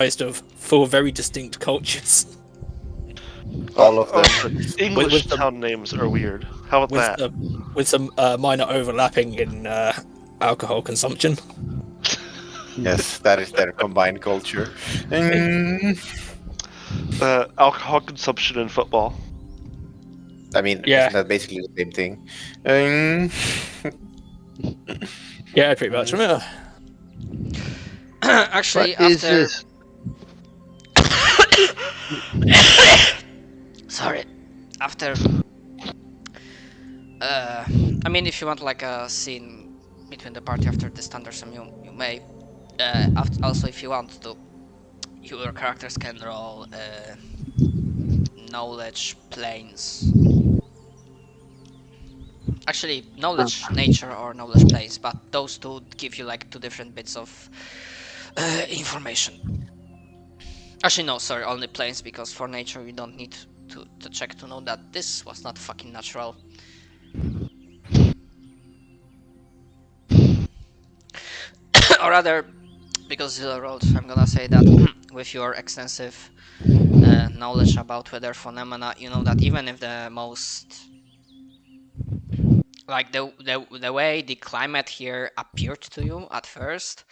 of 4 very distinct cultures. All of them. English With the- town names are weird. How about that? With some minor overlapping in alcohol consumption. Yes, that is their combined culture. Alcohol consumption in football. I mean, Yeah. isn't that basically the same thing? Yeah, pretty much. Actually, What is after this? sorry, after I mean, if you want like a scene between the party after this thunderstorm, you may. Also, if you want to, your characters can roll knowledge planes. Actually, knowledge nature or knowledge planes, but those two give you like 2 different bits of information. Actually, no, sorry, only planes, because for nature you don't need to check to know that this was not fucking natural. Or rather, because Zilla rolled, I'm gonna say that with your extensive knowledge about weather phenomena, you know that even if the most, like the way the climate here appeared to you at first,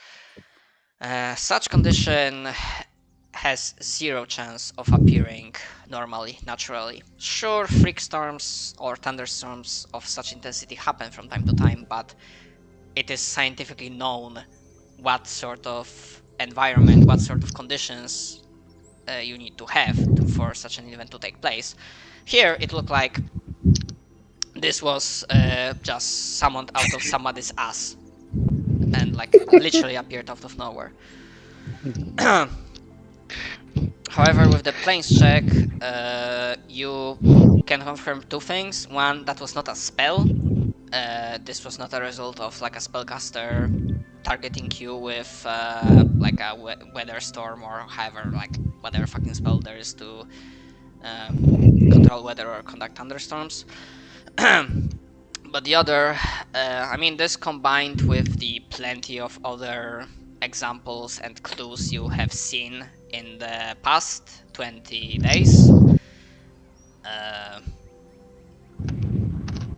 such condition has 0 chance of appearing normally, naturally. Sure, freak storms or thunderstorms of such intensity happen from time to time, but it is scientifically known what sort of environment, what sort of conditions you need to have for such an event to take place. Here, it looked like this was just summoned out of somebody's ass, and like literally appeared out of nowhere. However, with the planes check, you can confirm 2 things. One, that was not a spell. This was not a result of like a spellcaster targeting you with like a weather storm or however, like whatever fucking spell there is to control weather or conduct thunderstorms. But the other, I mean, this combined with the plenty of other examples and clues you have seen in the past 20 days.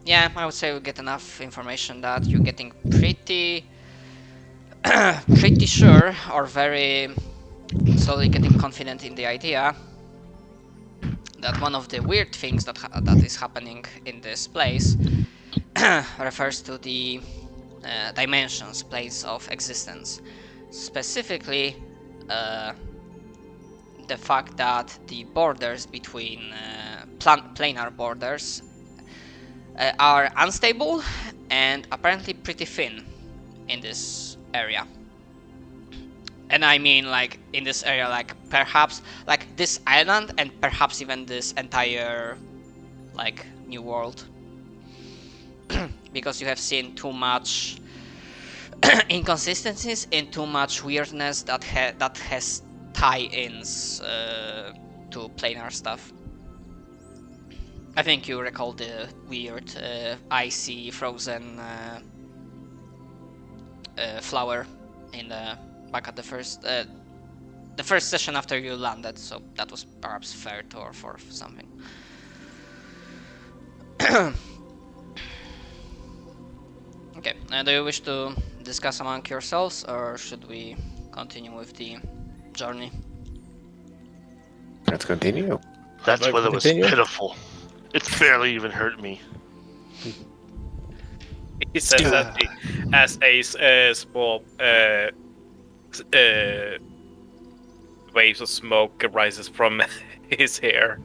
Yeah, I would say we get enough information that you're getting pretty pretty sure, or very slowly getting confident in the idea that one of the weird things that is happening in this place refers to the dimensions, planes of existence. Specifically, the fact that the borders between planar borders are unstable and apparently pretty thin in this area. And I mean, like, in this area, like, perhaps, like, this island and perhaps even this entire, like, new world. Because you have seen too much inconsistencies and too much weirdness that has tie-ins to planar stuff. I think you recall the weird icy frozen flower in the back at the first session after you landed, so that was perhaps third or fourth something. Okay, do you wish to discuss among yourselves, or should we continue with the journey? Let's continue. That Like, weather was continue? pitiful. It's barely even hurt me. He says that as a small waves of smoke arises from his hair.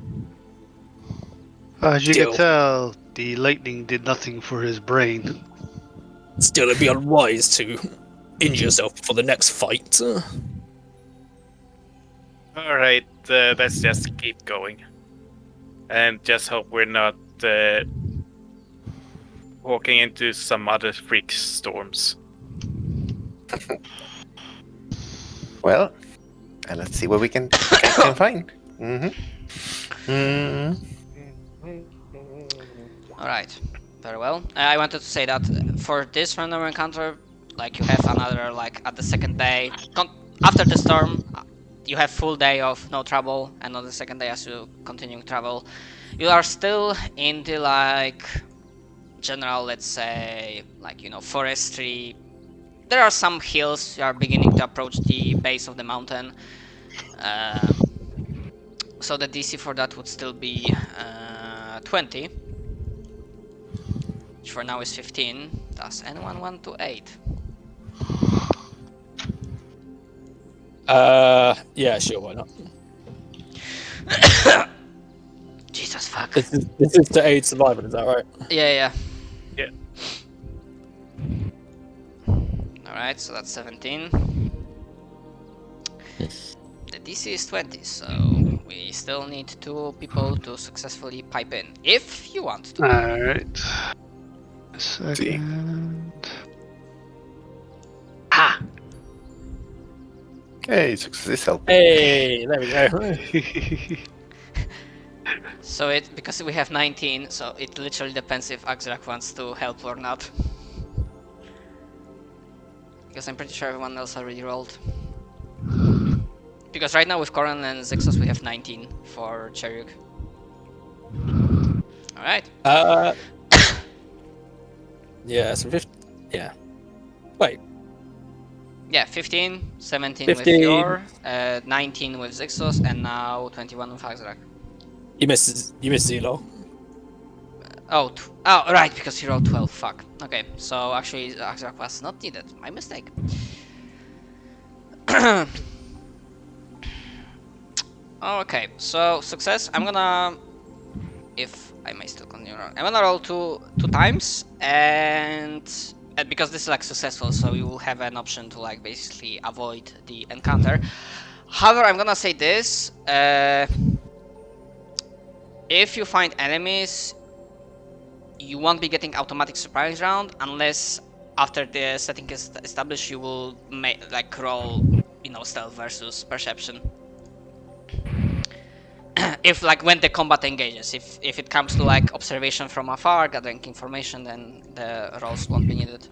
As you Still. can tell, the lightning did nothing for his brain. Still, it'd be unwise to injure yourself for the next fight. Alright, let's just keep going. And just hope we're not walking into some other freak storms. Well, and let's see what we can find. Alright, very well. I wanted to say that for this random encounter, like, you have another, like, at the second day, after the storm, you have full day of no trouble, and on the second day as you continue travel, you are still in the like general, let's say, like, you know, forestry. There are some hills. You are beginning to approach the base of the mountain. So the DC for that would still be 20, which for now is 15. Does anyone want to aid? Yeah, sure, why not? Jesus fuck. This is to aid survival, is that right? Yeah. Yeah. Alright, so that's 17. The DC is 20, so we still need 2 people to successfully pipe in, if you want to. Alright. Second. Ah! Okay, success is helping. Hey, there we go. So because we have 19, so it literally depends if Axrak wants to help or not. Because I'm pretty sure everyone else already rolled. Because right now with Koran and Zixos we have 19 for Cheruk. Alright. Yeah, so 50. Yeah. Wait. Yeah, 15, 17 15. with your, 19 with Zixos, and now 21 with Axrak. You missed Zelo. Oh, right, because he rolled 12, fuck. Okay, so actually Axrak was not needed, my mistake. Okay, so success, I'm gonna, if I may still continue, I'm gonna roll two times, and because this is like successful, so you will have an option to like basically avoid the encounter. However, I'm gonna say this, if you find enemies, you won't be getting automatic surprise round unless after the setting is established you will like roll, you know, stealth versus perception. If like when the combat engages, if it comes to like observation from afar, gathering information, then the rolls won't be needed.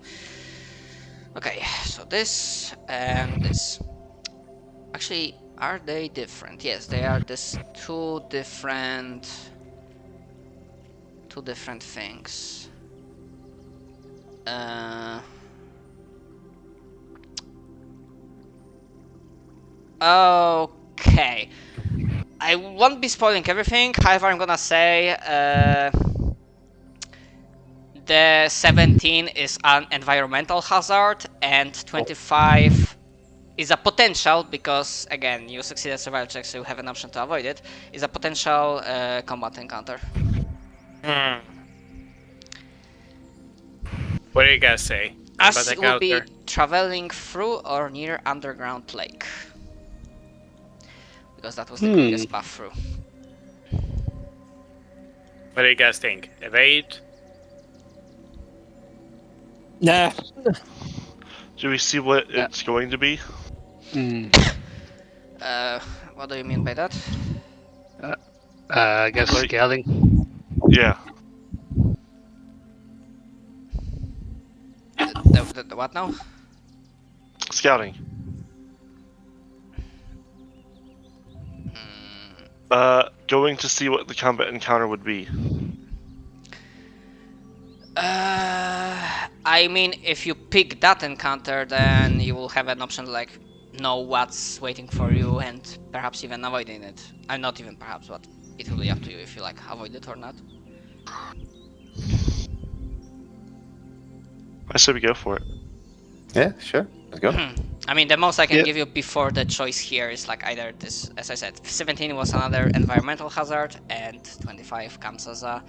Okay, so this and this. Actually, are they different? Yes, they are. This two different things. Okay. I won't be spoiling everything, however I'm gonna say the 17 is an environmental hazard and 25 is a potential, because again you succeed at survival checks so you have an option to avoid it, is a potential combat encounter. What do you guys say? As it will be traveling through or near underground lake. Because that was the quickest path through. What do you guys think? Evade? Nah. Do we see what it's going to be? What do you mean by that? I guess Like- scouting. Yeah. The what now? Scouting. Going to see what the combat encounter would be. I mean, if you pick that encounter, then you will have an option to like know what's waiting for you and perhaps even avoiding it. Not even perhaps, but it will be up to you if you like avoid it or not. I say we go for it. Yeah, sure. Let's go. I mean, the most I can Yep. give you before the choice here is like either this, as I said, 17 was another environmental hazard, and 25 comes as a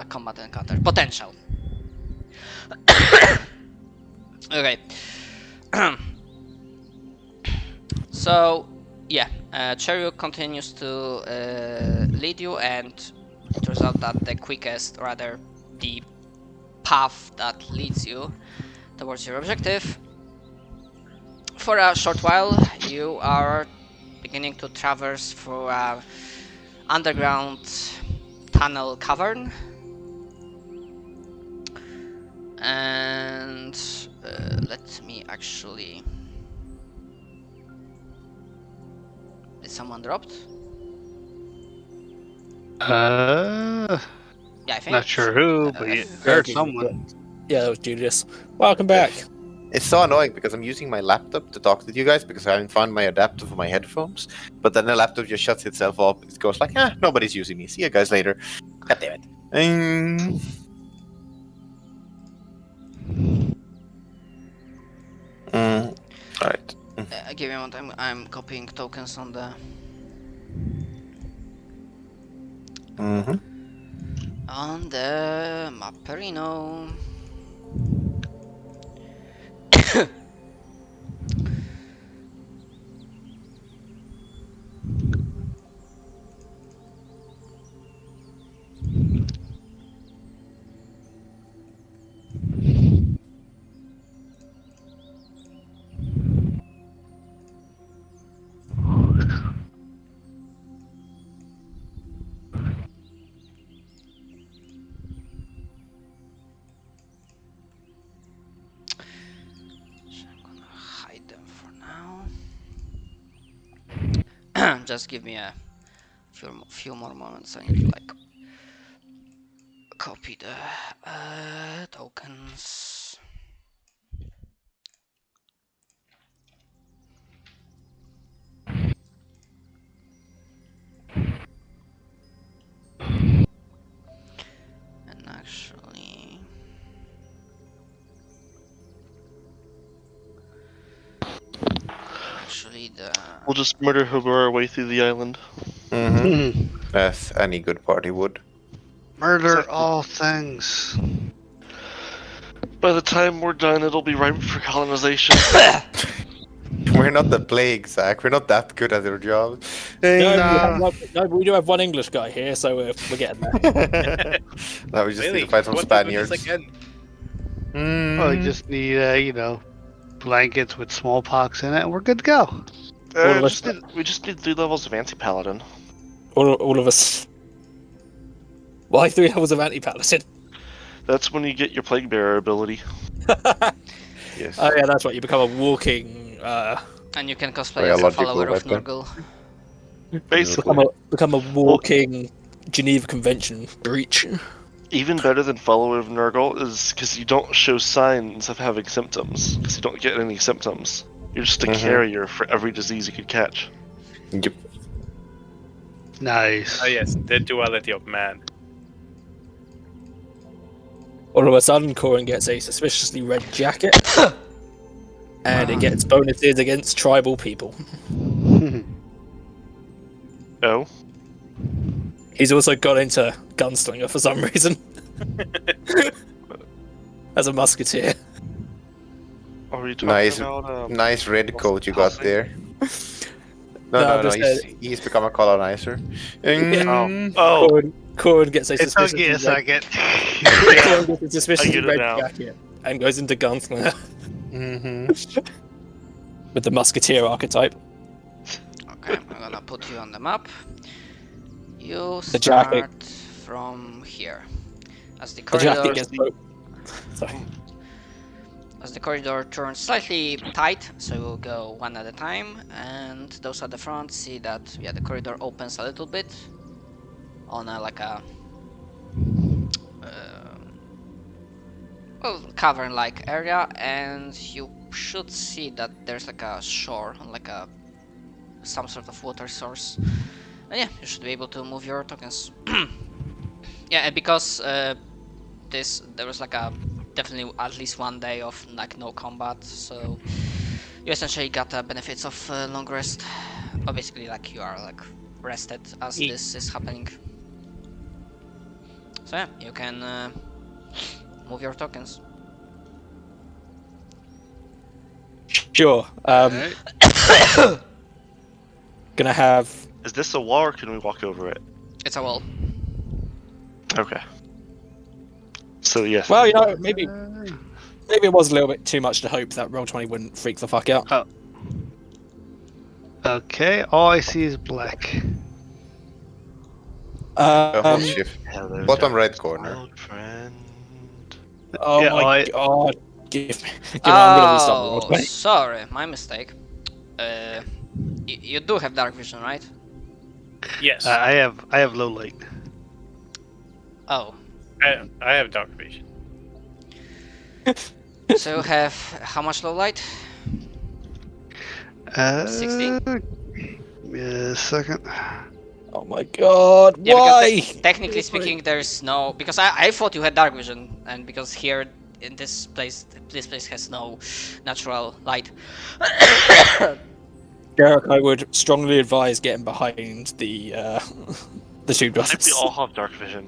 combat encounter potential. Okay. So yeah, Cheryu continues to lead you, and it turns out that the quickest, rather the path that leads you towards your objective. For a short while, you are beginning to traverse through a underground tunnel cavern, and let me actually Did someone dropped? Yeah, I think. Not sure who, but you Uh, heard Yeah, someone. Yeah, that was Julius. Welcome back. It's so annoying because I'm using my laptop to talk to you guys because I haven't found my adapter for my headphones. But then the laptop just shuts itself off. It goes like, nobody's using me. See you guys later. God damn it. Alright. Give me one time. I'm copying tokens on the Mapperino. So I'm gonna hide them for now. Just give me a few more moments. I need to like copy the tokens. And actually the We'll just murder Hobo our way through the island. As any good party would. Murder Exactly. all things. By the time we're done, it'll be ripe for colonization. We're not the plague, Zach. We're not that good at our job. No, we do have one English guy here, so we're getting there. No, we just Really? need to find some What did we Spaniards. miss again? Oh, we just need, blankets with smallpox in it, and we're good to go. All of us- We just need 3 levels of anti-paladin. all of us. Why 3 levels of anti-paladin? That's when you get your plague bearer ability. Yes. Oh yeah, that's right. You become a walking. and you can cosplay as a Biological follower of weapon. Nurgle. Basically, become a walking Geneva Convention breach. even better than follower of Nurgle is because you don't show signs of having symptoms. Because you don't get any symptoms. You're just a carrier for every disease you could catch. Yep. Nice. Oh yes, the duality of man. All of a sudden, Corin gets a suspiciously red jacket, and it gets bonuses against tribal people. Oh? He's also got into gunslinger for some reason. As a musketeer. Are we talking Nice, about, nice red coat you got housing? there. No, No, just, he's become a colonizer. Oh, Corin gets a It took suspiciously you a red, second. Corin gets a suspiciously I get it red now. jacket and goes into gunslinger Mm-hmm. with the musketeer archetype. Okay, I'm gonna put you on the map. You The jacket. start from here. As the The jacket corridor, gets Sorry. as the corridor turns slightly tight, so we'll go one at a time. And those at the front see that the corridor opens a little bit on cavern-like area, and you should see that there's like a shore on some sort of water source. And you should be able to move your tokens. Yeah, and because there was definitely at least one day of no combat, so you essentially got the benefits of long rest. Or basically you are rested as this is happening. So yeah, you can move your tokens. Sure. Gonna have. is this a wall or can we walk over it? It's a wall. Okay. So yes. Well, maybe it was a little bit too much to hope that Roll20 wouldn't freak the fuck out. Okay, all I see is black. Shift. Hello, Bottom right dark corner. old friend. Oh Yeah, my I- god! Give me, I'm gonna restart Oh, Roll20. sorry, my mistake. You do have dark vision, right? Yes, I have low light. Oh, I have dark vision. so you have how much low light? 16? Yeah, second. Oh my god, Yeah, why? because technically speaking, there's no. Because I thought you had dark vision, and because here in this place has no natural light. Derek, I would strongly advise getting behind the the two I think we brothers. all have dark vision.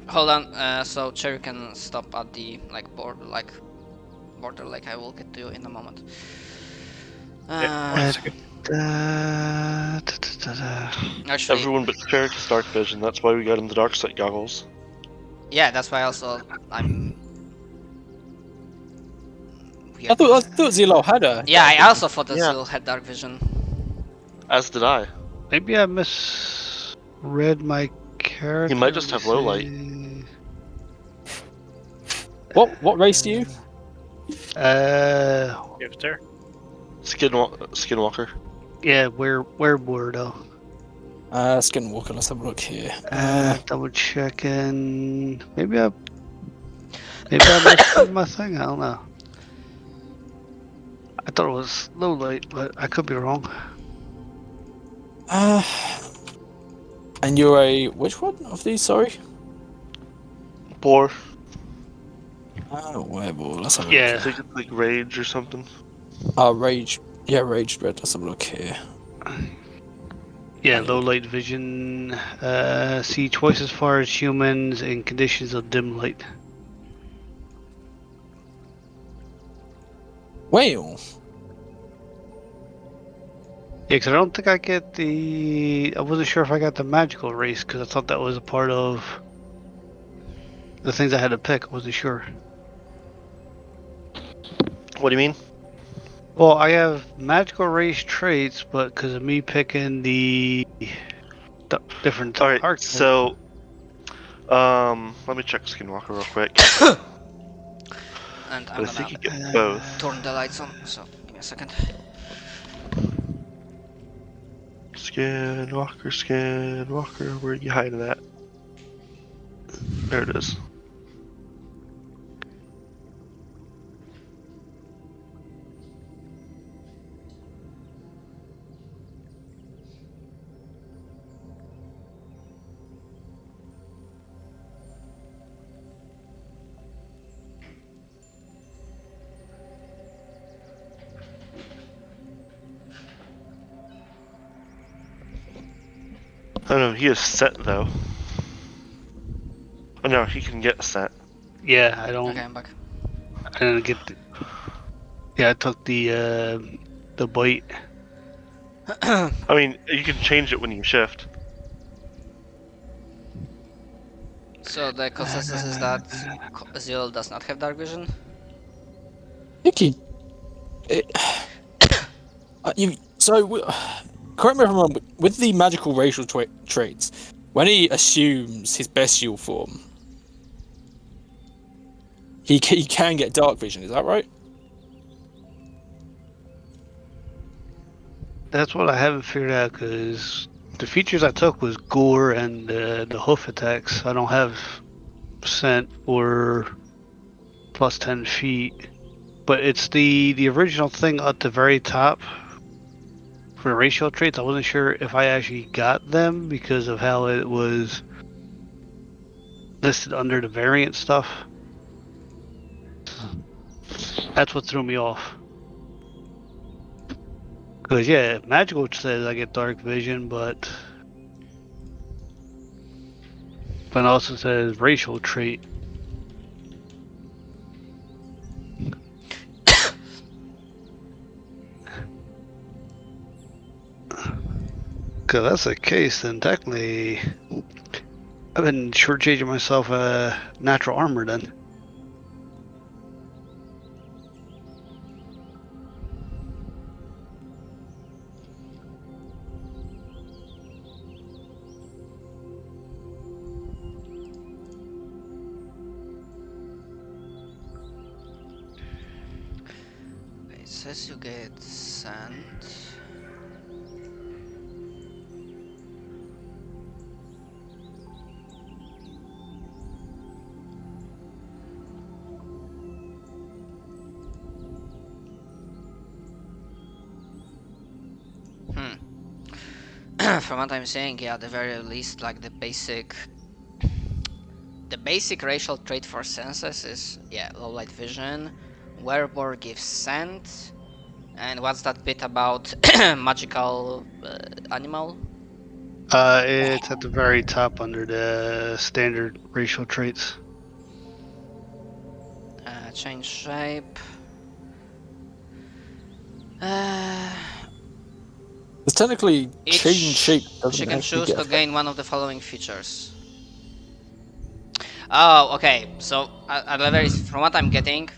Hold on. So Cherry can stop at the border. I will get to you in a moment. Yeah, 1 second. Actually, Everyone but Cherrick has dark vision. That's why we got him the dark sight goggles. yeah, that's why also I'm. I thought Zillow had a. Yeah, I also thought that Yeah. Zil had dark vision. As did I. Maybe I misread my character. He might just have low light. What race do you? Gifter. Skinwalker. Yeah, where though? Skinwalker. Let's have a look here. Double checking. Maybe I misread my thing. I don't know. I thought it was low light, but I could be wrong. And you're a which one of these? Sorry. Boar. Werewolf. Let's have a I Yeah. think it's like rage or something. look. Rage. Yeah, Rage Red. Let's have a look here. Yeah, low light vision. See twice as far as humans in conditions of dim light. Well, Yeah, because I don't think I get the. I wasn't sure if I got the magical race because I thought that was a part of the things I had to pick. I wasn't sure. What do you mean? Well, I have magical race traits, but because of me picking the different All right, arcs. so let me check Skinwalker real quick. And But I'm I think gonna you get both. turn the lights on. So give me a second. Skinwalker, where are you hiding at? There it is. Oh no, he is set though. Oh no, he can get set. Yeah, I don't. Okay, I'm back. I didn't get. Yeah, I took the bite. I mean, you can change it when you shift. So the consensus is that Zil does not have dark vision. I think he. Correct me if I'm wrong. But with the magical racial traits, when he assumes his bestial form, he can get dark vision. Is that right? That's what I haven't figured out because the features I took was gore and the hoof attacks. I don't have scent or plus 10 feet, but it's the original thing at the very top for racial traits. I wasn't sure if I actually got them because of how it was listed under the variant stuff. That's what threw me off. Because, yeah, magical says I get dark vision, but it also says racial trait. Because that's the case, then technically I've been shortchanging myself natural armor then. says you get sand. From what I'm saying, yeah, at the very least, like the basic racial trait for senses is, yeah, low light vision. Werebore gives sand. And what's that bit about magical animal? It's at the very top under the standard racial traits. Change shape. It's technically Each change shape. Doesn't She can actually choose get to affected. gain one of the following features. Oh, okay. So, at the very, from what I'm getting,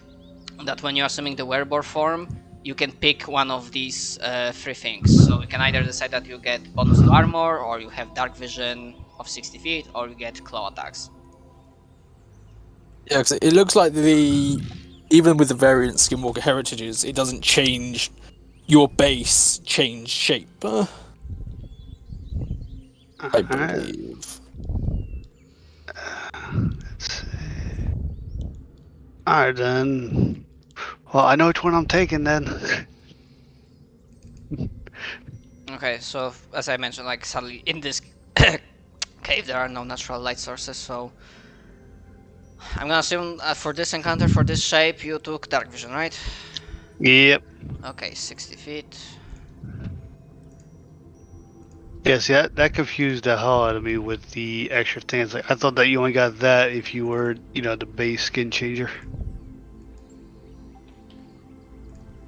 that when you're assuming the werebore form, you can pick one of these three things. So you can either decide that you get bonus to armor, or you have dark vision of 60 feet, or you get claw attacks. Yeah, 'cause it looks like even with the variant Skinwalker heritages, it doesn't change your base change shape. I believe. Let's see. Alright then. Well, I know which one I'm taking then. Okay, so as I mentioned, like sadly in this cave there are no natural light sources, so I'm gonna assume for this encounter, for this shape, you took dark vision, right? Yep. Okay, 60 feet. Yes, yeah, that confused the hell out of me with the extra things. Like, I thought that you only got that if you were, the base skin changer.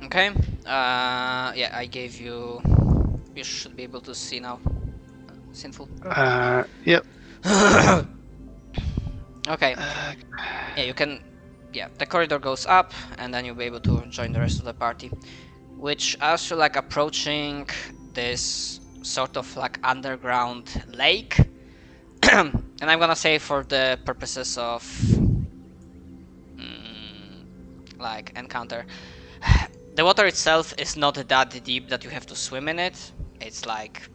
Okay. Yeah, I gave you. You should be able to see now. Sinful. Yep. Okay. Yeah, you can. Yeah, the corridor goes up, and then you'll be able to join the rest of the party. Which, as you're like approaching this sort of like underground lake, and I'm gonna say for the purposes of like encounter, the water itself is not that deep that you have to swim in it. It's like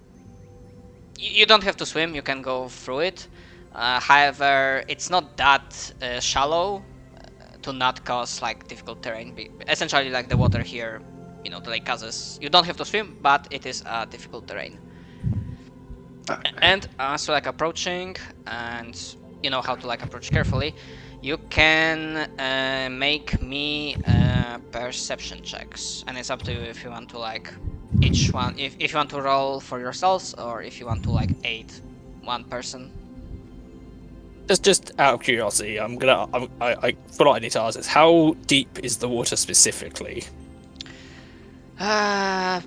you don't have to swim, you can go through it. However, it's not that shallow to not cause like difficult terrain. Essentially, like the water here, the lake causes. You don't have to swim, but it is a difficult terrain. And so like approaching, and you know how to like approach carefully. You can make me perception checks, and it's up to you if you want to like each one, if you want to roll for yourselves or if you want to like aid one person. Just out of curiosity, I what I need to ask is how deep is the water specifically? I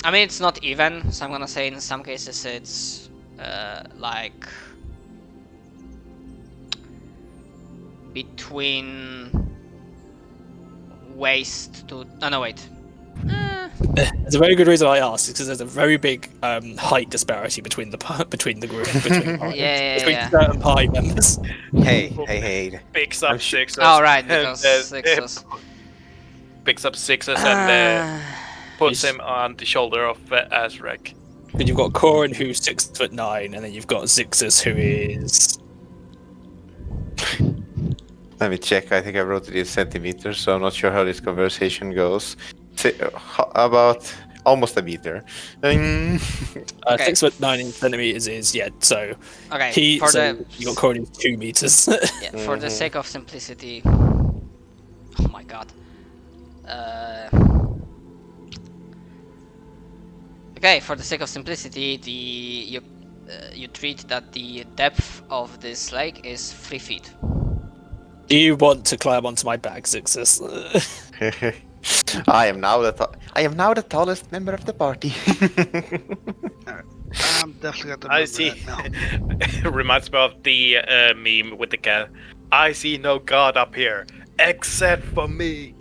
mean, it's not even, so I'm gonna say in some cases it's like between waist to. Oh no, wait. There's a very good reason I asked, because there's a very big height disparity between the group, between certain party members. Hey. Picks up sixes. Oh right, because sixes. Picks up sixes and puts him on the shoulder of Azrek. But you've got Corin, who's 6'9", and then you've got Zixus, who is. Let me check. I think I wrote it in centimeters, so I'm not sure how this conversation goes. About almost a meter. 6'9" in centimeters is so. Okay. You got Corin 2 meters. Yeah, for the sake of simplicity. Oh my god. Okay, for the sake of simplicity, you treat that the depth of this lake is 3 feet. Do you want to climb onto my back, Zixus? I am now the tallest member of the party. I'm definitely got the. I see. It reminds me of the meme with the cat. I see no god up here except for me.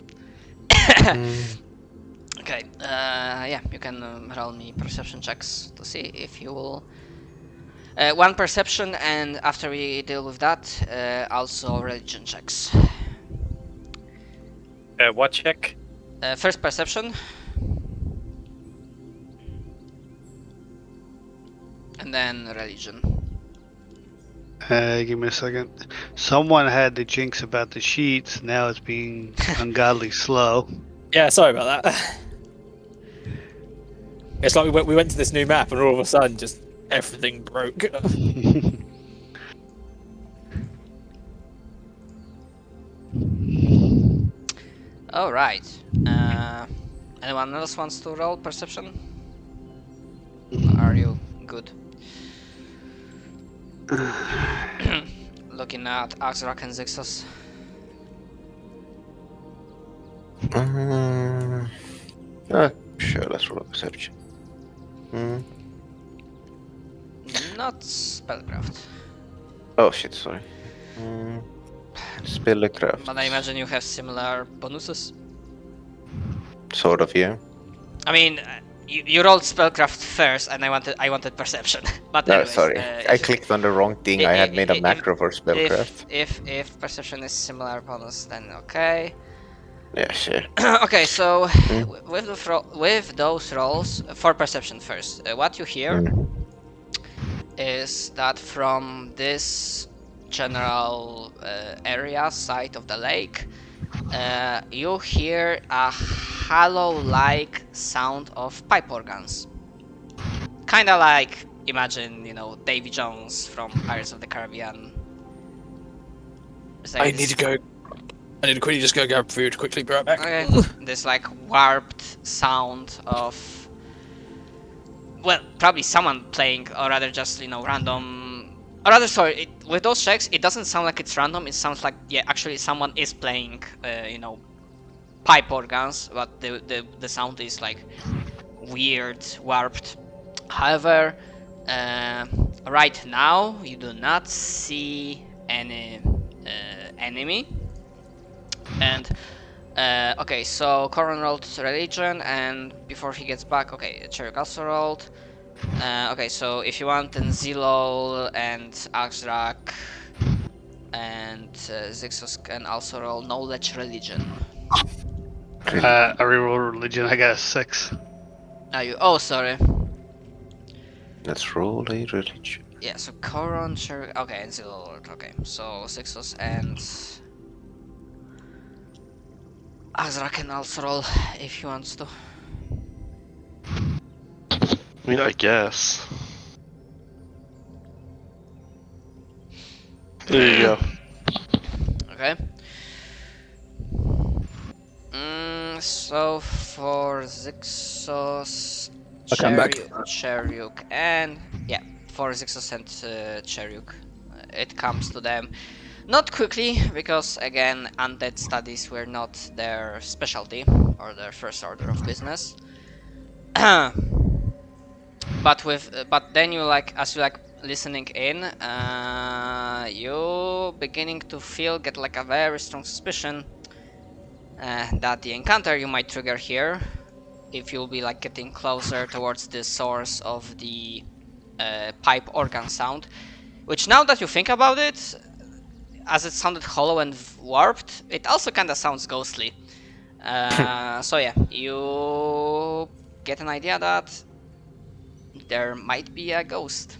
Okay. Yeah, you can roll me perception checks to see if you will. One perception, and after we deal with that, also religion checks. What check? First perception. And then religion. Give me a second. Someone had the jinx about the sheets. Now it's being ungodly slow. Yeah, sorry about that. It's like we went to this new map and all of a sudden just everything broke. All right. Anyone else wants to roll perception? Are you good? Looking at Axrak and Zixos. Sure, let's roll a perception. Not spellcraft. Oh shit, sorry. Spellcraft. But I imagine you have similar bonuses. Sort of, yeah. I mean, you rolled spellcraft first, and I wanted perception. But No, anyways, sorry. I clicked on the wrong thing. I had made a macro for spellcraft. If perception is similar bonus, then okay. Yeah, sure. Okay, so with those rolls for perception first, what you hear is that from this general area side of the lake, you hear a hollow-like sound of pipe organs. Kind of like, imagine, Davy Jones from Pirates of the Caribbean. I need to quickly just go grab food quickly, be right back. Okay. This like warped sound of, well, probably someone playing, or rather just random. Or rather, sorry, with those checks, it doesn't sound like it's random. It sounds like actually someone is playing, pipe organs, but the sound is like weird, warped. However, right now you do not see any enemy. And okay, so Coron rolled religion, and before he gets back, okay, Cheruk also rolled. Okay, so if you want, then Zilol and Axrak and Zixos can also roll knowledge religion. I reroll religion. I got a 6. Oh, sorry. Let's roll a religion. Yeah, so Coron, Cheruk, okay, and Zilol. Okay, so Zixos and Azra can also roll if he wants to. I mean, I guess. There you go. Okay. So for Zixos, Cheruk, and yeah, for Zixos and Cheruk, it comes to them. Not quickly, because again, undead studies were not their specialty or their first order of business. But then you as you listening in, you beginning to get like a very strong suspicion that the encounter you might trigger here, if you'll be getting closer towards the source of the pipe organ sound, which now that you think about it, as it sounded hollow and warped, it also kind of sounds ghostly. So yeah, you get an idea that there might be a ghost.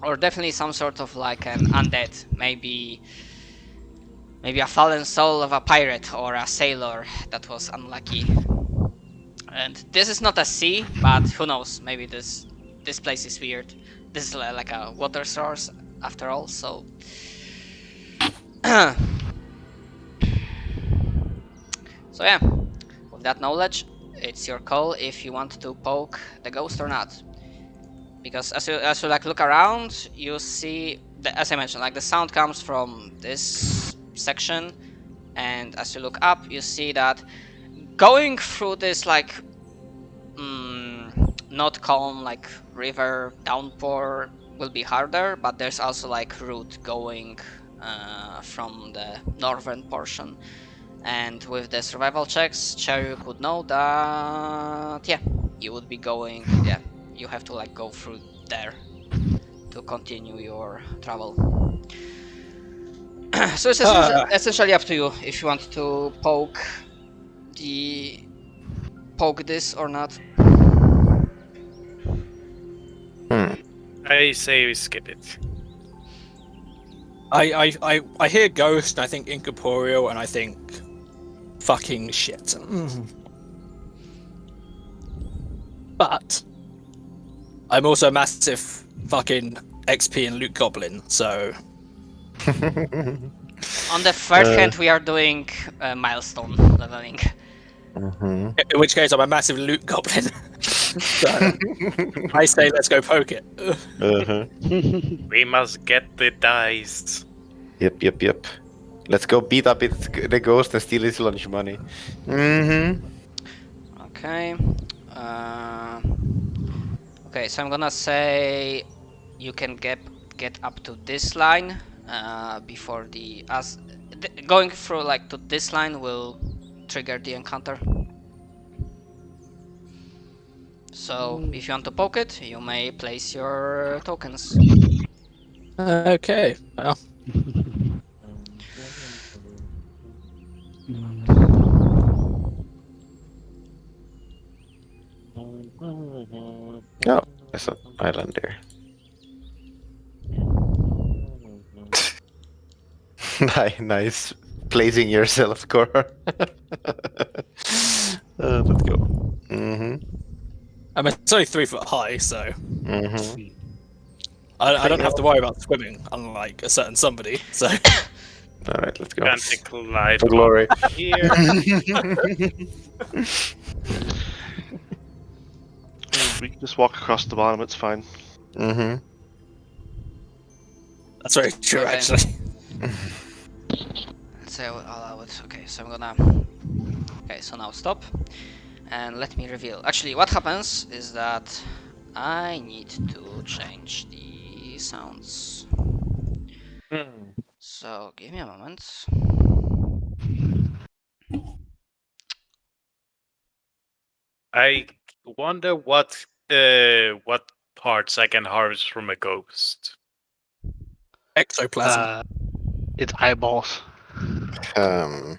Or definitely some sort of an undead, maybe a fallen soul of a pirate or a sailor that was unlucky. And this is not a sea, but who knows, maybe this place is weird. This is like a water source after all, so... So yeah, with that knowledge, it's your call if you want to poke the ghost or not. Because as you look around, you see, as I mentioned, the sound comes from this section, and as you look up, you see that going through this not calm river downpour will be harder, but there's also route going from the northern portion. And with the survival checks, Cheruk would know that you would be going, you have to go through there to continue your travel. So it's essentially up to you if you want to poke the poke this or not? I say we skip it. I hear ghost, and I think incorporeal, and I think fucking shit. But I'm also a massive fucking XP and loot goblin, so On the first hand, we are doing milestone leveling. Mhm. in which case I'm a massive loot goblin. So I say let's go poke it. Uh-huh. We must get the dice. Yep. Let's go beat up the ghost and steal his lunch money. Mm-hmm. Okay. Okay, so I'm gonna say you can get up to this line before going through like to this line will trigger the encounter. So if you want to poke it, you may place your tokens. Okay. Well, Oh, there's an island there. Nice placing yourself, Cora. Let's go. Mm-hmm. I mean it's only 3 foot high, so Mm-hmm. I don't have to worry about swimming, unlike a certain somebody. So All right, let's go. Can't glide For glory. here. We can just walk across the bottom, it's fine. Mm-hmm. that's very true, Okay. actually. Let's say I'll allow it. Okay, so I'm gonna. Okay, so now stop, and let me reveal. Actually, what happens is that I need to change the sounds. So give me a moment. I wonder what parts I can harvest from a ghost. Ectoplasm. It's eyeballs. Um.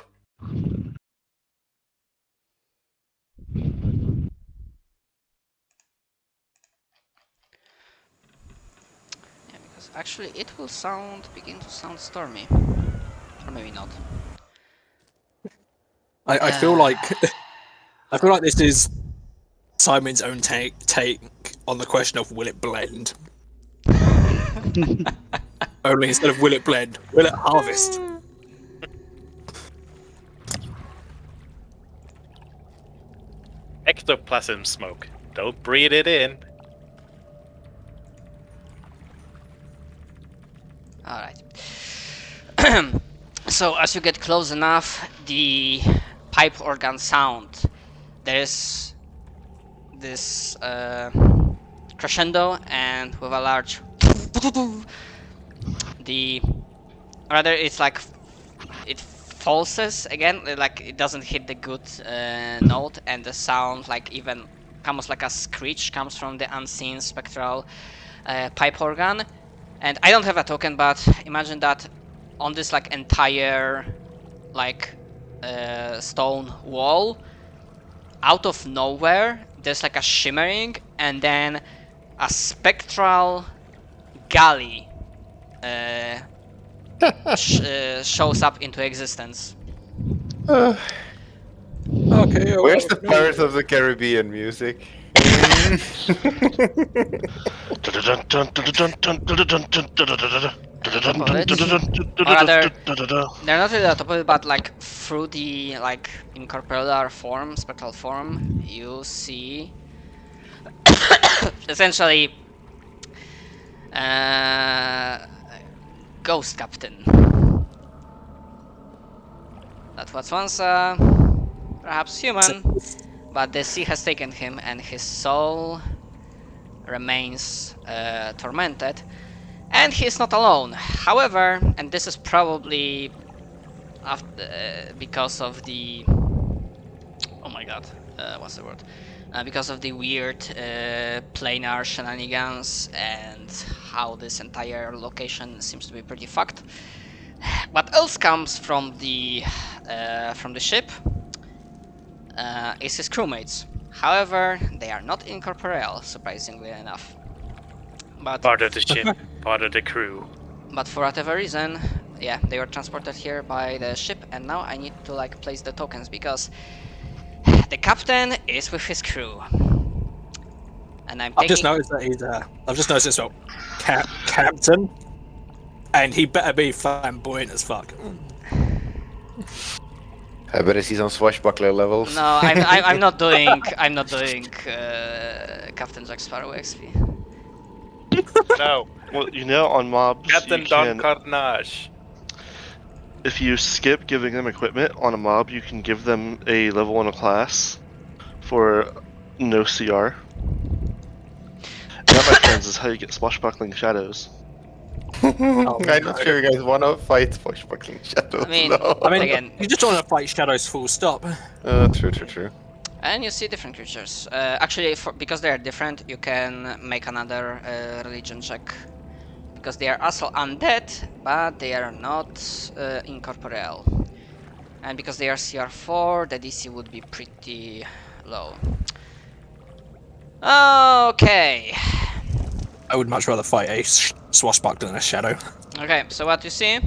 Yeah, because actually it will begin to sound stormy, or maybe not. I feel like I feel like this is Simon's own take on the question of will it blend. Only instead of will it blend, will it harvest? Ectoplasm smoke. Don't breathe it in. Alright. So as you get close enough, the pipe organ sound, there's this crescendo, and with a large it's like it falses again, like it doesn't hit the good note, and the sound like even almost like a screech comes from the unseen spectral pipe organ. And I don't have a token, but imagine that on this like entire like stone wall, out of nowhere there's like a shimmering, and then a spectral galley shows up into existence. Okay. Where's the Pirates of the Caribbean music? They're not really on top of it, but like through the like incorporeal form, spectral form, you see essentially Ghost Captain. That was once perhaps human, but the sea has taken him, and his soul remains tormented. And he's not alone. However, and this is probably because of the... Oh my god, what's the word? Because of the weird planar shenanigans and how this entire location seems to be pretty fucked. What else comes from the ship is his crewmates. However, they are not incorporeal, surprisingly enough. But Part of the ship, part of the crew. But for whatever reason, yeah, they were transported here by the ship, and now I need to like place the tokens because the captain is with his crew, and I've just noticed that he's. I've just noticed as well, captain, and he better be flamboyant as fuck. I bet I see some swashbuckler levels. No, I'm not doing. I'm not doing Captain Jack Sparrow XP. No, Well, you know, on mobs, Captain you Don can, Carnage. if you skip giving them equipment on a mob, you can give them a level 1 class for no CR. And that, my friends, is how you get swashbuckling shadows. I'm not sure you guys want to fight swashbuckling shadows. I mean, no. I mean, again, you just want to fight shadows full stop. True. and you see different creatures. Actually, because they are different, you can make another religion check. Because they are also undead, but they are not incorporeal. And because they are CR4, the DC would be pretty low. Okay. I would much rather fight a swashbuckler than a shadow. Okay, so what you see?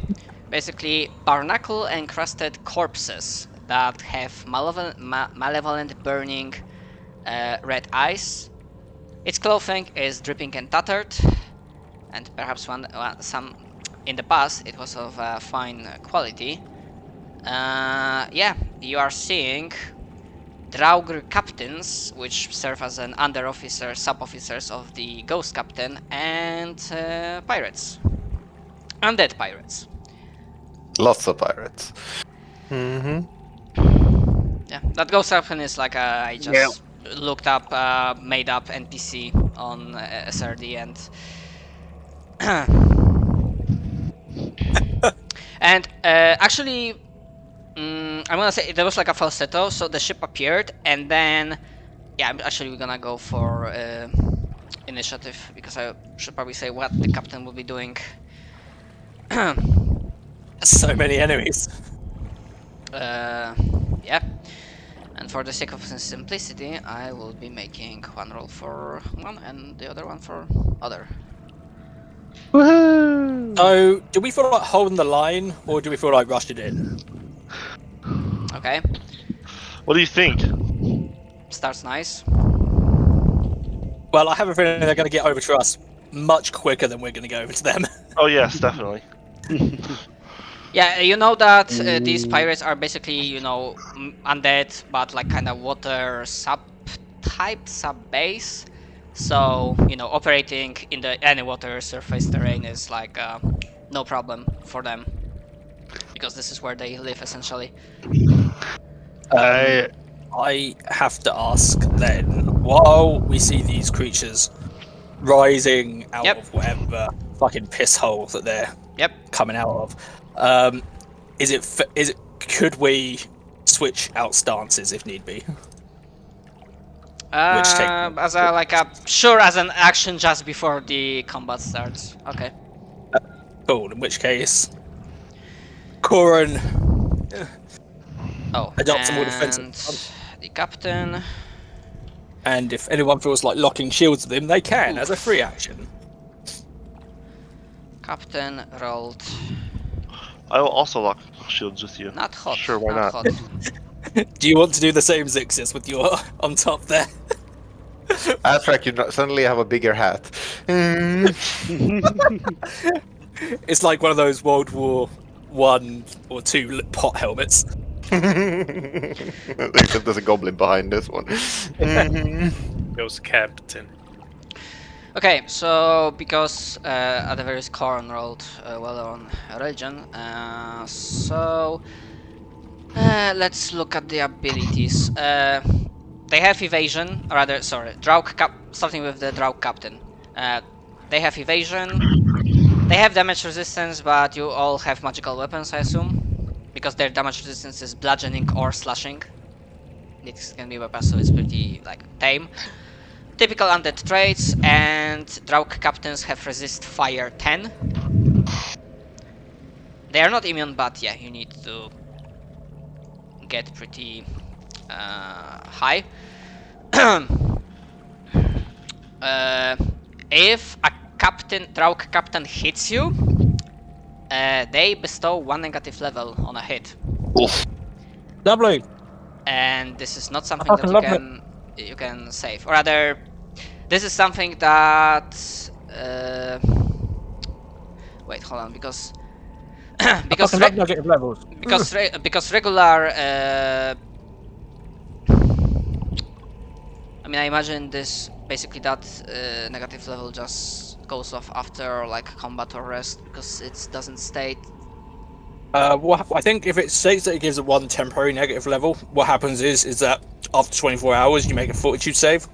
Basically, barnacle encrusted corpses that have malevolent burning red eyes. Its clothing is dripping and tattered, and perhaps some in the past it was of fine quality. Yeah, you are seeing Draugr captains, which serve as an sub-officers of the Ghost Captain, and pirates. Undead pirates. Lots of pirates. Mm-hmm. Yeah, that Ghost Captain is like I just looked up, made up NPC on SRD, and actually, I'm gonna say there was like a falsetto, so the ship appeared, and then yeah, actually we're gonna go for initiative because I should probably say what the captain will be doing. So many enemies. Yeah. And for the sake of simplicity, I will be making one roll for one and the other one for other. Woohoo! So, do we feel like holding the line, or do we feel like rushing in? Okay, What do you think? starts nice. Well, I have a feeling they're going to get over to us much quicker than we're going to go over to them. Oh yes, definitely. Yeah, you know that these pirates are basically, you know, undead, but like kind of water sub-type, sub-base. So, you know, operating in any water surface terrain is like no problem for them. Because this is where they live, essentially. I have to ask then, while we see these creatures rising out of whatever fucking piss hole that they're coming out of, could we switch out stances if need be? As an action just before the combat starts. Okay. Cool. In which case, Corin adopts a more defensive stance. The captain. And if anyone feels like locking shields with him, they can as a free action. Captain rolled. I will also lock shields with you. Not hot. Sure, why not? Hot. Do you want to do the same, Zixis, with your on top there? That's right, you suddenly have a bigger hat. It's like one of those World War I or II pot helmets. Except there's a goblin behind this one. Ghost Captain. Okay, so because Adaver's Corn rolled well on religion, so let's look at the abilities. They have evasion, or rather, sorry, starting with the Draug Captain. They have evasion, they have damage resistance, but you all have magical weapons, I assume, because their damage resistance is bludgeoning or slashing. This can be weapons, so it's pretty like tame. Typical undead traits, and Draug Captains have resist fire 10. They are not immune, but yeah, you need to get pretty Hi. If a Draug captain hits you, they bestow 1 negative level on a hit. Oof. Lovely. And this is not something that Lovely. you can save. Or rather, this is something that wait, hold on, because because love negative levels. because regular I mean, I imagine this basically that negative level just goes off after like combat or rest, because it doesn't state. Well, I think if it states that it gives it 1 temporary negative level, what happens is that after 24 hours you make a fortitude save.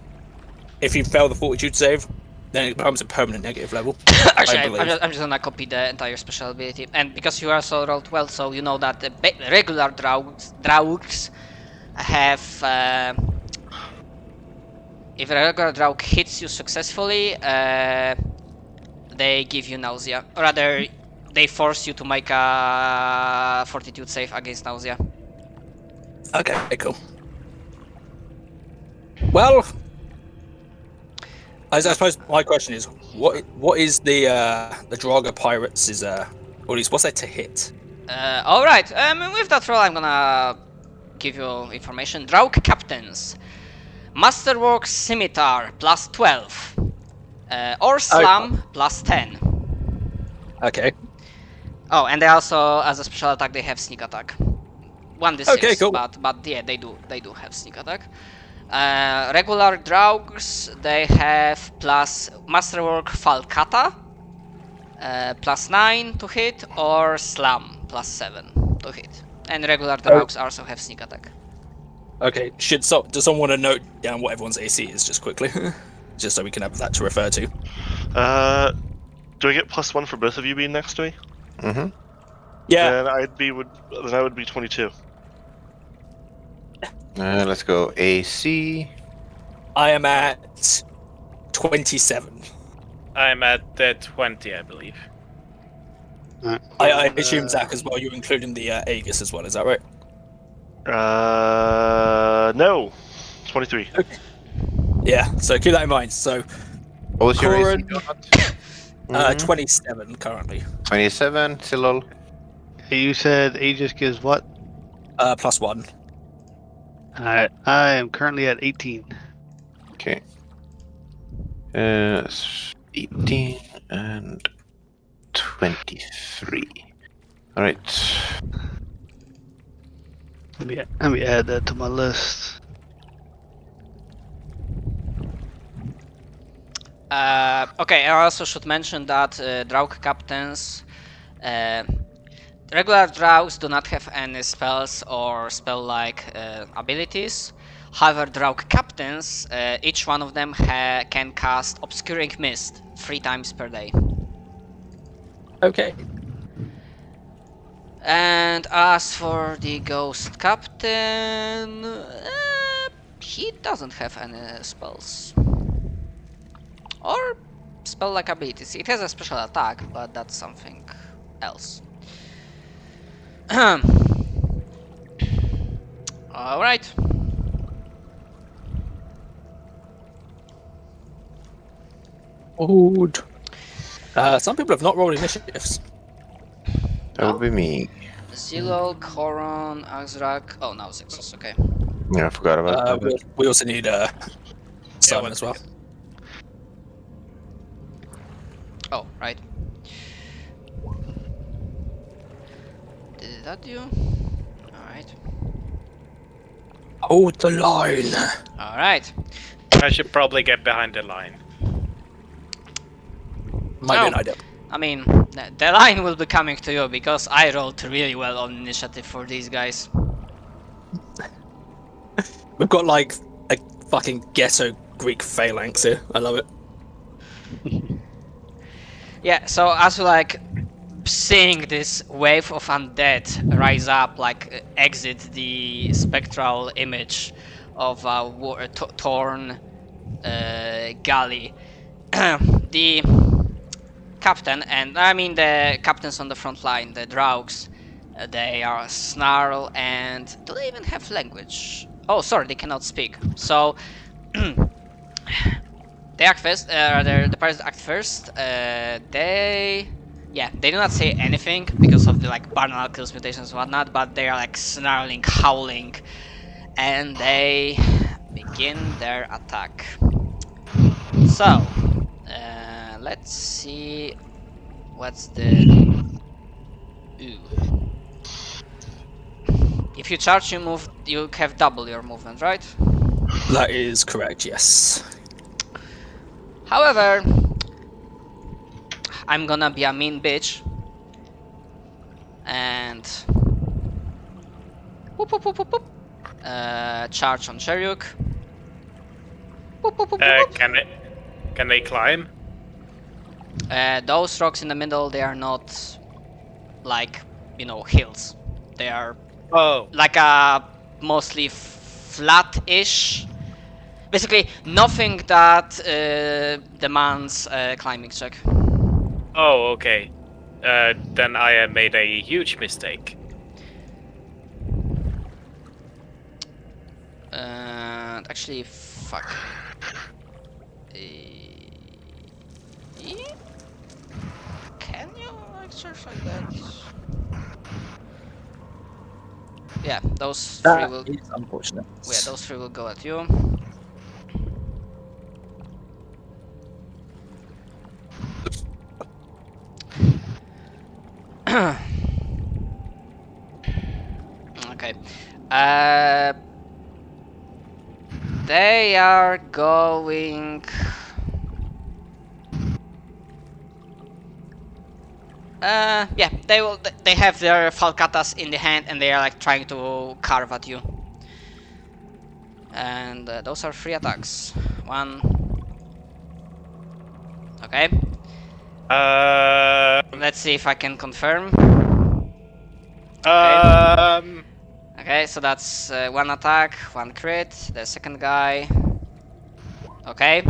If you fail the fortitude save, then it becomes a permanent negative level. Actually, I'm just gonna copy the entire special ability, and because you also rolled well, so you know that the regular Draugs have. If a regular Draug hits you successfully, they give you nausea. Or rather, they force you to make a fortitude save against nausea. Okay, cool. Well, I suppose my question is, what is the Draga Pirates' or at least what's that to hit? All right. With that roll, I'm gonna give you information. Draug captains, Masterwork Scimitar plus 12, or Slam plus 10. Okay. Oh, and they also, as a special attack, they have sneak attack. 1d6. Okay, cool. But yeah, they do have sneak attack. Regular Draugs, they have plus Masterwork Falcata, plus 9 to hit, or Slam plus 7 to hit. And regular Draugs also have sneak attack. Okay, does someone want to note down what everyone's AC is just quickly? Just so we can have that to refer to. Do I get +1 for both of you being next to me? Mm-hmm. Yeah. Then I would be 22. Let's go AC. I am at 27. I'm at 20, I believe. I assume Zach as well. You're including the Aegis as well. Is that right? No. 23. Okay. Yeah. So keep that in mind. So What was your AC? Corin, 27 currently. 27, Silol. You said Aegis gives what? +1. Alright, I am currently at 18. Okay. 18 and 23. Alright. Let me add that to my list. Okay, I also should mention that Draug captains, regular Draugs do not have any spells or spell-like abilities. However, Draug captains, each one of them can cast Obscuring Mist 3 times per day. Okay. And as for the Ghost Captain, he doesn't have any spells. Or spell-like abilities. It has a special attack, but that's something else. Alright. Good. Some people have not rolled initiatives. That would be me. Zilol, Koron, Azrak. Oh, now 6. Okay. Yeah, I forgot about that. We also need Simon as well. Oh, right. Did that do? Alright. Hold the line. Alright. I should probably get behind the line. Might be an idea. I mean, the line will be coming to you because I rolled really well on initiative for these guys. We've got like a fucking ghetto Greek phalanx here. I love it. Yeah, so as you like seeing this wave of undead rise up, like exit the spectral image of a torn galley, the captain, and I mean the captains on the front line, the Draugs, they are snarl, and do they even have language? Oh, sorry, they cannot speak. So they act first. The pirates act first. They do not say anything because of the like barnacles mutations and whatnot, but they are like snarling, howling, and they begin their attack. So let's see what's the. Ooh. If you charge, you have double your movement, right? That is correct, yes. However, I'm gonna be a mean bitch and whoop, whoop, whoop, whoop, whoop. Charge on Cheruk. Whoop, whoop, whoop, whoop. Can they climb? Those rocks in the middle, they are not like, hills. They are Oh, like a mostly flat-ish. Basically, nothing that demands a climbing check. oh, okay. Then I have made a huge mistake. Actually, fuck. Can you exercise like that? Yeah, those three That will. is unfortunate. Yeah, those three will go at you. Okay. They are going. Yeah, they will. They have their falcatas in the hand, and they are like trying to carve at you. And those are 3 attacks. 1. Okay. Let's see if I can confirm. Okay, so that's 1 attack, 1 crit. The second guy. Okay.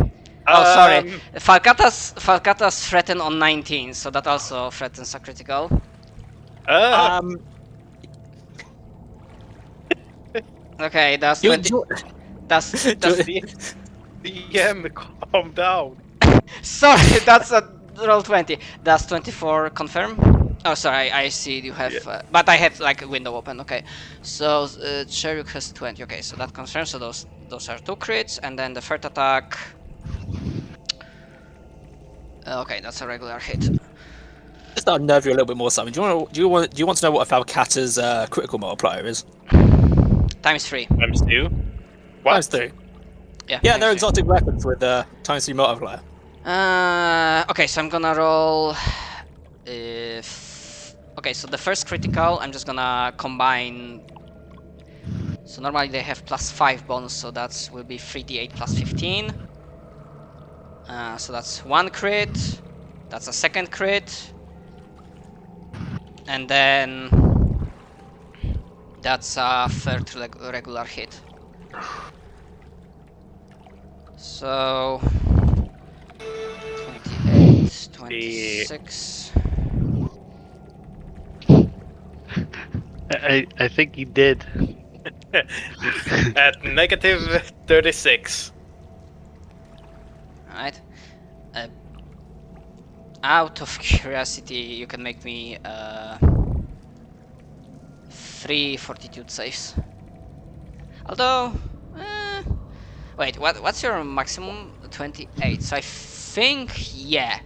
Oh, sorry. Falcatas threaten on 19, so that also threatens a critical. Okay, that's 20. That's DM, calm down. sorry, that's a roll 20. That's 24 confirm. Oh, sorry, I see you have, but I had like a window open. Okay, so Cheruk has 20. Okay, so that confirms. So those are 2 crits, and then the third attack. Okay, that's a regular hit. Just to unnerve you a little bit more, Simon. Do you want to know what a Falcata's critical multiplier is? Times 3. Times 2. What? Times 3. Yeah. Yeah, they're times 3. exotic weapons with times 3 multiplier. Okay, so I'm gonna roll. Okay, so the first critical, I'm just gonna combine. So normally they have +5 bonus, so that will be 3d8 plus 15. So that's 1 crit. That's a second crit. And then that's a third regular hit. So 28, 26. I think he did. At negative 36. Alright. Out of curiosity, you can make me 3 fortitude saves. Although, wait, what's your maximum? 28. So I think, yeah.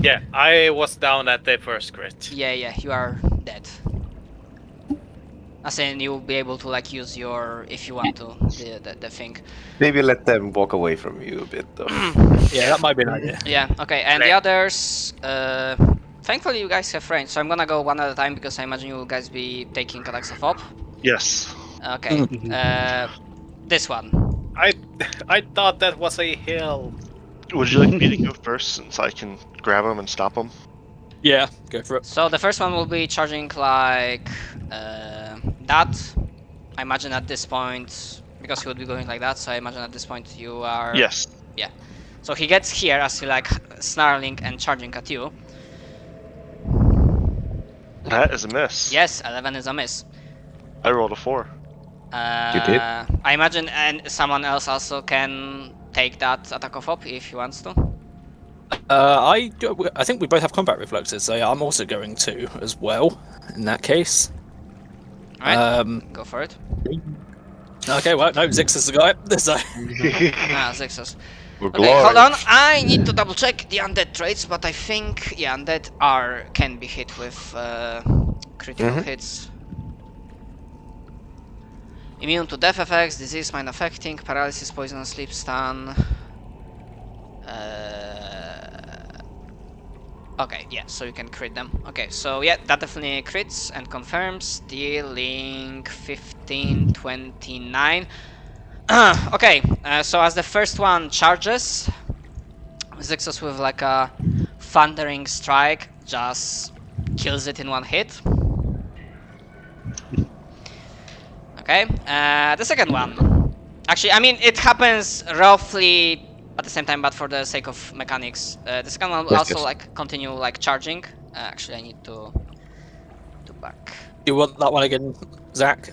Yeah, I was down at the first crit. Yeah, you are dead. As in, you'll be able to like use your, if you want to, the thing. Maybe let them walk away from you a bit, though. Yeah, that might be an idea. Yeah, okay, and the others, thankfully you guys have range, so I'm gonna go one at a time because I imagine you will guys be taking attacks of op. Yes. Okay, this one. I thought that was a hill. Would you like me to go first since I can grab him and stop him? Yeah, go for it. So the first one will be charging like that. I imagine at this point, because he would be going like that, so I imagine at this point you are... Yes. Yeah. So he gets here as he like snarling and charging at you. That is a miss. Yes, 11 is a miss. I rolled a 4. did? I imagine and someone else also can take that attack of op if he wants to. I think we both have combat reflexes, so yeah, I'm also going to as well. In that case, Alright, go for it. okay. Well, no, Zix is the guy. So, Zixus. We're Okay, hold on. glorious. I need to double check the undead traits, but I think undead can be hit with critical hits. Immune to death effects, disease, mind affecting, paralysis, poison, sleep, stun. Okay, yeah, so you can crit them. Okay, so yeah, that definitely crits and confirms, dealing 15, 29. Okay, so as the first one charges, Zixus with like a thundering strike just kills it in one hit. Okay, the second one. Actually, I mean, it happens roughly at the same time, but for the sake of mechanics. The second one will also like continue like charging. Actually, I need to back. you want that one again, Zach?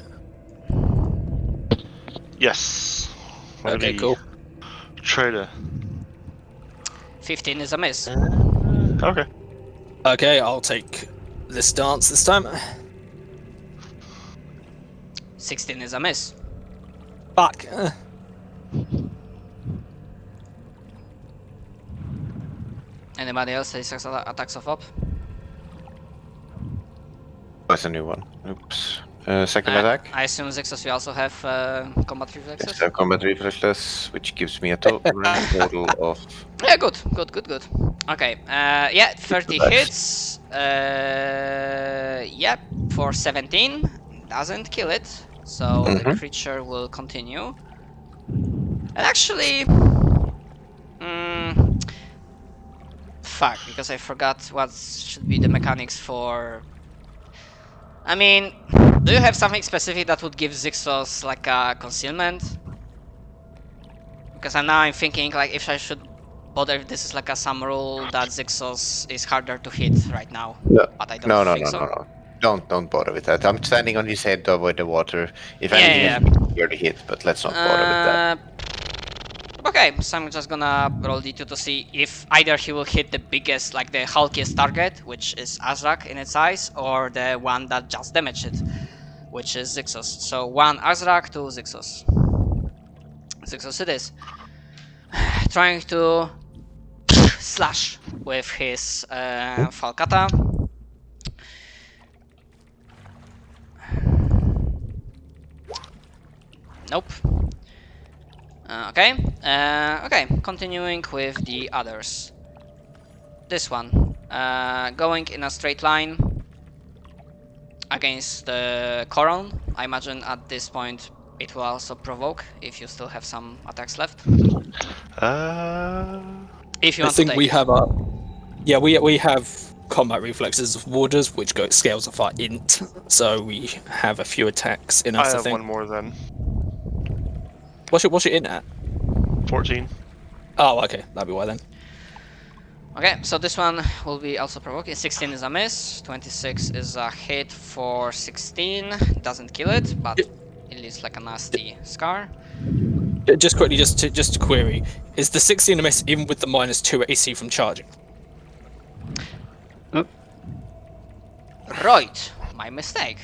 Yes. Okay, Maybe cool. Try to. 15 is a miss. Okay. Okay, I'll take this dance this time. 16 is a miss. Fuck. Anybody else has attacks of op? That's a new one. Oops. Second attack. I assume Zixus, you also have combat reflexes? Yes, I have combat reflexes, which gives me a total of. Yeah, good. Okay, yeah, 30 Nice. hits. Yeah, for 17. Doesn't kill it, so the creature will continue. And actually... fuck, because I forgot what should be the mechanics for... I mean, do you have something specific that would give Zixos like a concealment? Because I'm thinking like if I should bother if this is like some rule that Zixos is harder to hit right now. No. But I don't think so. No. Don't bother with that. I'm standing on his head to avoid the water. If Yeah, anything, it's easier to hit, but let's not bother with that. Okay, so I'm just gonna roll d2 to see if either he will hit the biggest, like the hulkiest target, which is Azrak in its eyes, or the one that just damaged it, which is Zixos. So 1 Azrak, 2 Zixos. Zixos it is. Trying to slash with his Falcata. Nope. Okay, continuing with the others. This one, going in a straight line against the Coron. I imagine at this point it will also provoke if you still have some attacks left. If you I want think to take we it. have a. Yeah, we have combat reflexes of warders, which scales off our int, so we have a few attacks in I us. I have think. one more then. What's your int at? 14. Oh, okay, that'd be why then. Okay, so this one will be also provoking. 16 is a miss, 26 is a hit for 16. Doesn't kill it, but it leaves like a nasty scar. Just quickly, just to query, is the 16 a miss even with the -2 AC from charging? Right, my mistake.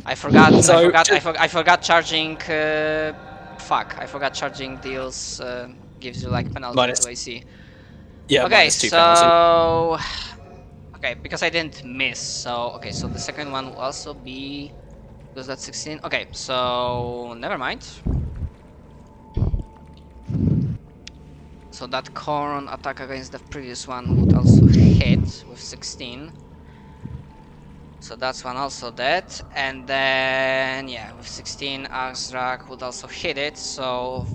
I forgot. So, I forgot charging. Fuck! I forgot charging deals gives you like penalty to AC. Yeah. Okay, -2 penalty. so okay, because I didn't miss. So okay, so the second one will also be because that's 16. Okay, so never mind. So that Coron attack against the previous one would also hit with 16. So that's one also dead, and then yeah, with 16 Azrak would also hit it. So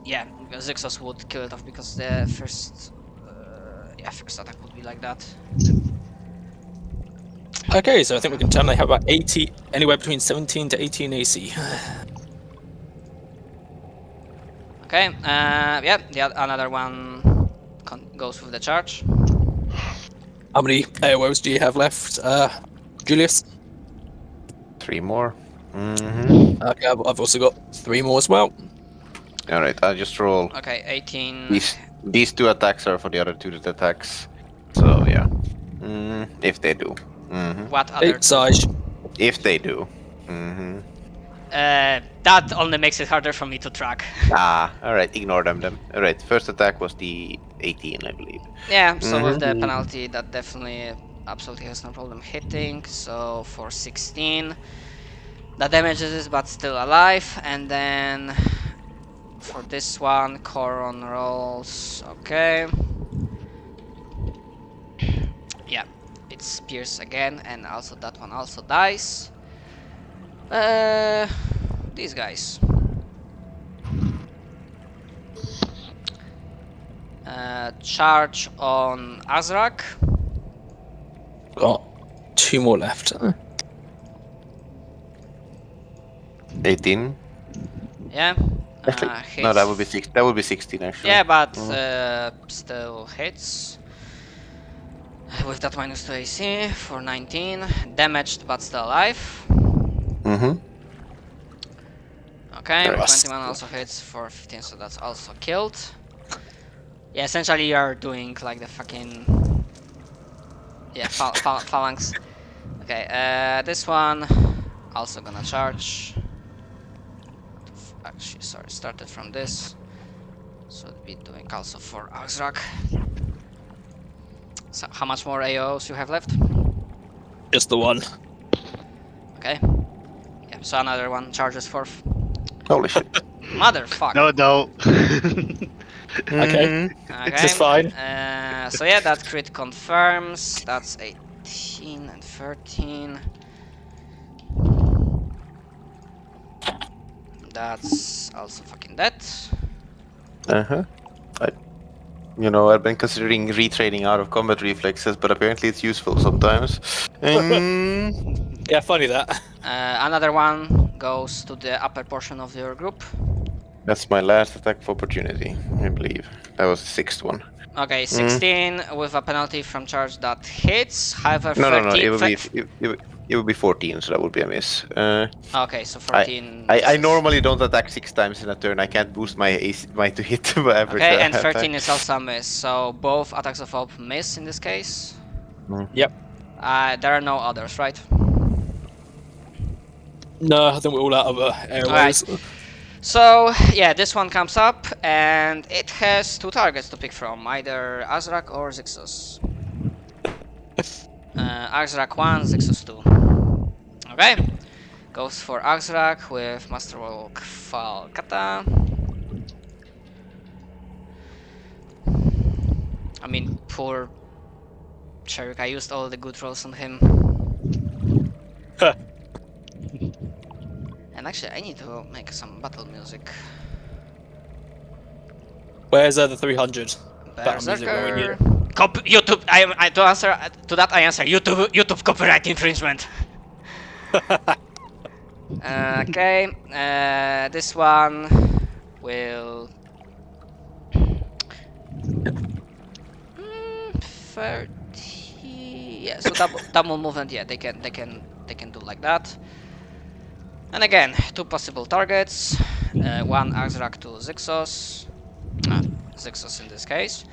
yeah, Zixos would kill it off because the first first attack would be like that. Okay, so I think we can tell they have about 80, anywhere between 17 to 18 AC. Okay, another one goes with the charge. How many AOs do you have left, Julius? 3 more. Okay, I've also got 3 more as well. All right, I'll just roll. Okay, 18. These 2 attacks are for the other 2 attacks. So yeah, if they do. What Hey, other two? Saj. If they do. That only makes it harder for me to track. All right, ignore them then. All right, first attack was the 18, I believe. Yeah, so with the penalty, that definitely absolutely has no problem hitting. So for 16, that damages it, but still alive. And then for this one, Coron rolls. Okay. Yeah, it's Pierce again, and also that one also dies. These guys. Charge on Azrak. Got 2 more left. 18. Yeah. Actually, Hits. no, that would be 6. That would be 16 actually. Yeah, but still hits. With that minus 2 AC for 19. Damaged but still alive. Okay, Nice. 21 also hits for 15, so that's also killed. Yeah, essentially you're doing like the fucking... Yeah, phalanx. Okay, this one also gonna charge. Actually, sorry, started from this. So it'd be doing also for Azrak. So how much more AOs you have left? Just the one. Okay. Yeah, so another one charges forth. Holy shit. Motherfucker. No. Okay. Okay. Just fine. So yeah, that crit confirms. That's 18 and 13. That's also fucking dead. I've been considering retraining out of combat reflexes, but apparently it's useful sometimes. Yeah, funny that. Another one goes to the upper portion of your group. That's my last attack of opportunity, I believe. That was the 6th one. Okay, 16 with a penalty from charge that hits. However, No, 13 it would be 14, so that would be a miss. Okay, so 14. I misses. normally don't attack 6 times in a turn. I can't boost my AC, my to hit average. Okay, and 13 is also a miss. So both attacks of hope miss in this case. Yep. There are no others, right? No, I think we're all out of airways. So yeah, this one comes up and it has 2 targets to pick from, either Azrak or Zixus. Azrak 1, Zixus 2. Okay, goes for Azrak with Masterwork Falcata. I mean, poor Cherik, I used all the good rolls on him. And actually, I need to make some battle music. Where's the 300? Battle music when we need Berserker. it. YouTube. I to answer to that. I answer YouTube. YouTube copyright infringement. Okay. This one will. 30. Yeah. So double movement. Yeah, they can do like that. And again, 2 possible targets. One Azrak to Zixos. Zixos in this case.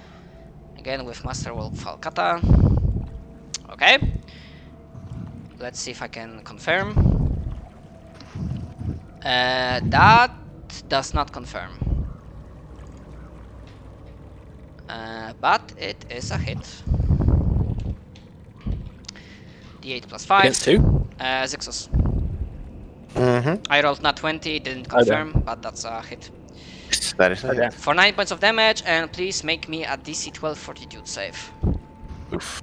Again with Masterwork Falcata. Okay. Let's see if I can confirm. That does not confirm. But it is a hit. D8 plus 5. Against 2? Zixos. Mm-hmm. I rolled not 20, didn't confirm, but that's a hit. That is Okay. For 9 points of damage, and please make me a DC 12 Fortitude save. Oof.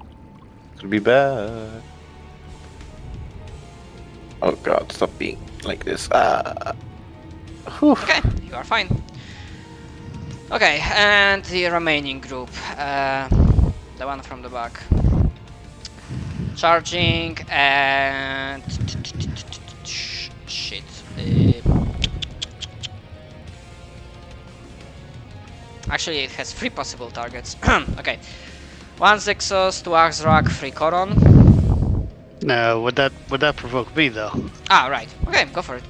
It'll be bad. Oh god, stop being like this. Whew. Okay, you are fine. Okay, and the remaining group. The one from the back. Charging and... Shit. Actually, it has 3 possible targets. Okay. 1 Zixos, 2 Azrak, 3 Coron. No, would that provoke me though? Ah, right. Okay, go for it.